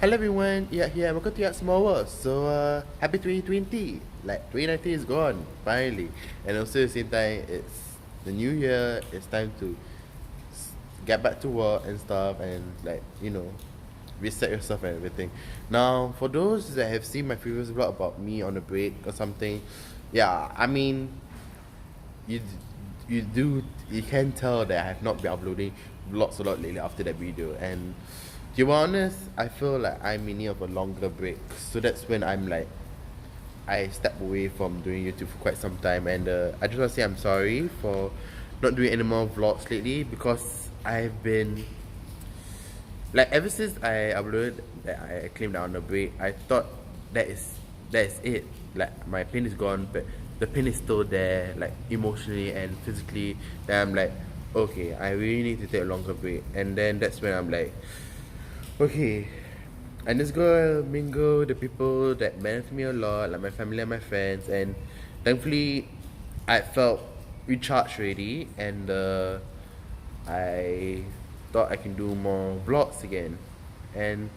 Hello everyone, yeah, here, welcome to Yacht Small World. So, happy 2020. Like, 2019 is gone, finally. And also at the same time, it's the new year, it's time to get back to work and stuff and, like, reset yourself and everything. Now, for those that have seen my previous vlog about me on a break or something, yeah, I mean, you you can tell that I have not been uploading vlogs a lot lately after that video. And to be honest, I feel like I'm in need of a longer break. So that's when I step away from doing YouTube for quite some time. And I just want to say I'm sorry for not doing any more vlogs lately, because I've been like, ever since I uploaded that I claimed out on a break, I thought that is it. Like, my pain is gone, but the pain is still there, like emotionally and physically. Then I'm like, okay, I really need to take a longer break. And then that's when I'm like, okay, I'm just gonna mingle the people that matter to me a lot, like my family and my friends. And thankfully, I felt recharged already, and I thought I can do more vlogs again. And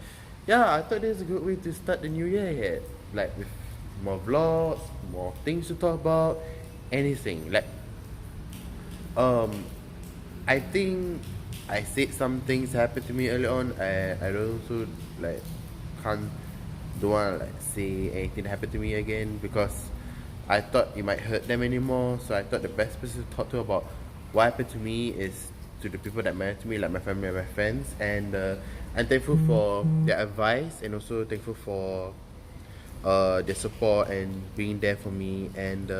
yeah, I thought this is a good way to start the new year here. Like, with more vlogs, more things to talk about, anything. Like, um, I think I said some things happened to me early on. I don't also like can't don't wanna like say anything that happened to me again, because I thought it might hurt them anymore. So I thought the best person to talk to about what happened to me is to the people that matter to me, like my family and my friends. And I'm thankful for their advice, and also thankful for their support and being there for me. And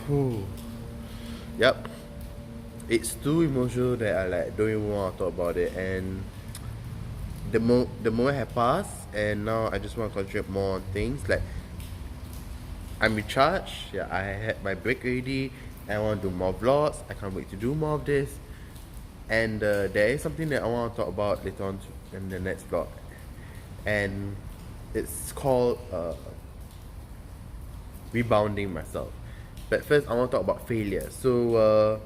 whew, yep, it's too emotional that I like don't even want to talk about it. And the moment had passed, and now I just want to concentrate more on things. Like, I'm recharged. Yeah, I had my break already. I want to do more vlogs. I can't wait to do more of this. And there is something that I want to talk about later on in the next vlog, and it's called rebounding myself. But first, I want to talk about failure. So,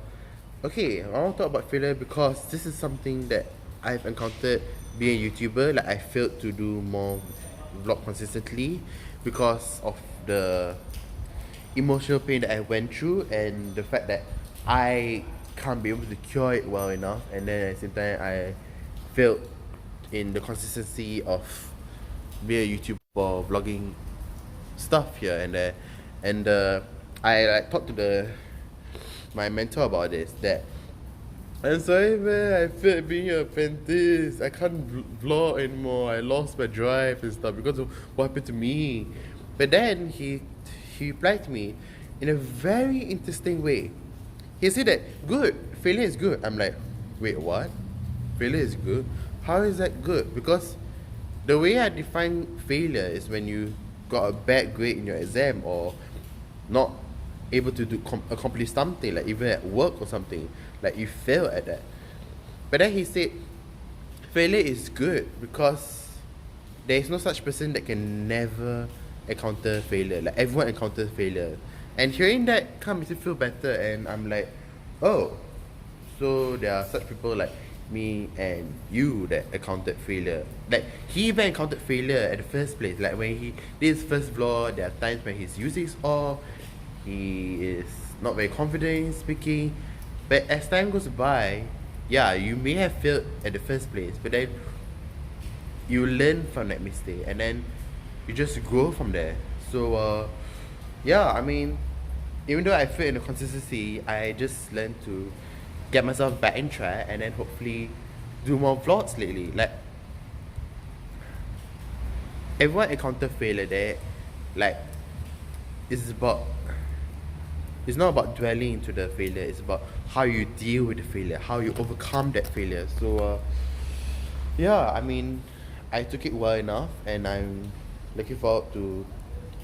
okay, I want to talk about failure because this is something that I've encountered being a YouTuber. Like, I failed to do more vlog consistently because of the emotional pain that I went through, and the fact that I can't be able to cure it well enough. And then at the same time, I failed in the consistency of being a YouTuber, vlogging stuff here and there. And I like talked to my mentor about this, that I'm sorry man, I failed being an apprentice. I can't vlog anymore. I lost my drive and stuff because of what happened to me. But then he replied to me in a very interesting way. He said that good, failure is good. I'm like, wait, what? Failure is good? How is that good? Because the way I define failure is when you got a bad grade in your exam, or not able to accomplish something, like even at work or something, like you fail at that. But then he said failure is good because there is no such person that can never encounter failure. Like, everyone encounters failure. And hearing that kind of makes me feel better. And I'm like, oh, so there are such people like me and you that encountered failure. Like, he even encountered failure at the first place. Like, when he did his first vlog, there are times when his music is off, he is not very confident in speaking. But as time goes by, yeah, you may have failed at the first place, but then you learn from that mistake, and then you just grow from there. So yeah, I mean, even though I failed in the consistency, I just learned to get myself back in track, and then hopefully do more vlogs lately. Like, everyone encounter failure there. Like, it's about it's not about dwelling into the failure, it's about how you deal with the failure, how you overcome that failure. So yeah, I mean, I took it well enough, and I'm looking forward to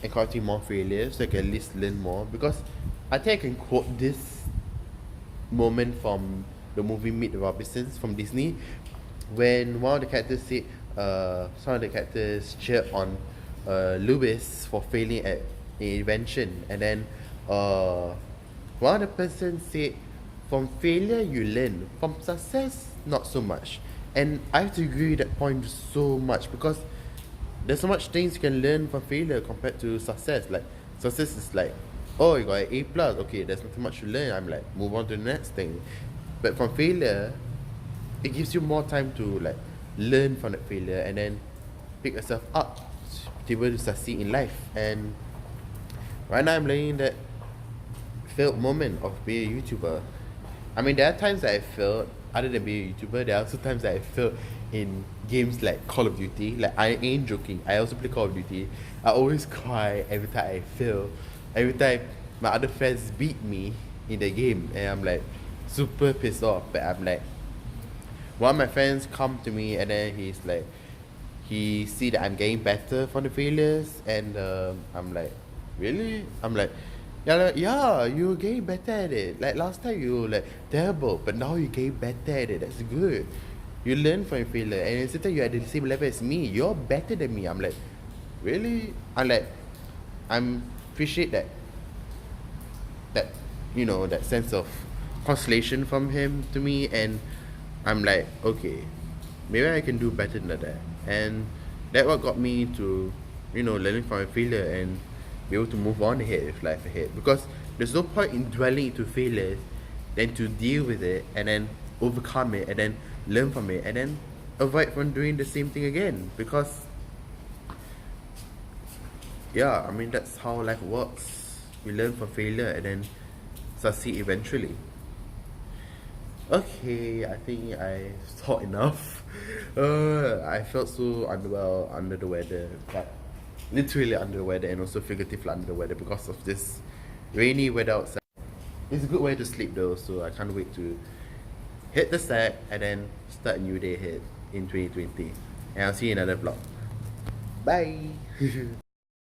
encountering more failures so I can at least learn more. Because I think I can quote this moment from the movie Meet the Robinsons from Disney, when one of the characters said, some of the characters cheered on Lewis for failing at an invention, and then one of the person said, from failure you learn, from success not so much. And I have to agree with that point so much because there's so much things you can learn from failure compared to success. Like success is like, oh, you got an A plus, okay, there's not too much to learn. I'm like, move on to the next thing. But from failure, it gives you more time to like learn from that failure and then pick yourself up to be able to succeed in life. And right now I'm learning that failed moment of being a YouTuber. I mean, there are times that I failed other than being a YouTuber. There are also times that I failed in games like Call of Duty. Like, I ain't joking. I also play Call of Duty. I always cry every time I fail. Every time my other friends beat me in the game, and I'm like super pissed off. But I'm like, one of my friends come to me and then he's like, he see that I'm getting better from the failures, and I'm like, really? I'm like, yeah, you're getting better at it. Like last time you were like terrible, but now you're getting better at it. That's good. You learn from your failure, and instead you're at the same level as me. You're better than me. I'm like, really? I'm appreciate that that sense of consolation from him to me, and I'm like, okay, maybe I can do better than that. And that what got me to learning from my failure and be able to move on ahead with life ahead, because there's no point in dwelling into failures than to deal with it and then overcome it and then learn from it and then avoid from doing the same thing again, because yeah, I mean, that's how life works. We learn from failure and then succeed eventually. Okay, I think I thought enough. I felt so under the weather, but literally under the weather and also figuratively under the weather because of this rainy weather outside. It's a good way to sleep though, so I can't wait to hit the sack and then start a new day ahead in 2020. And I'll see you in another vlog. Bye!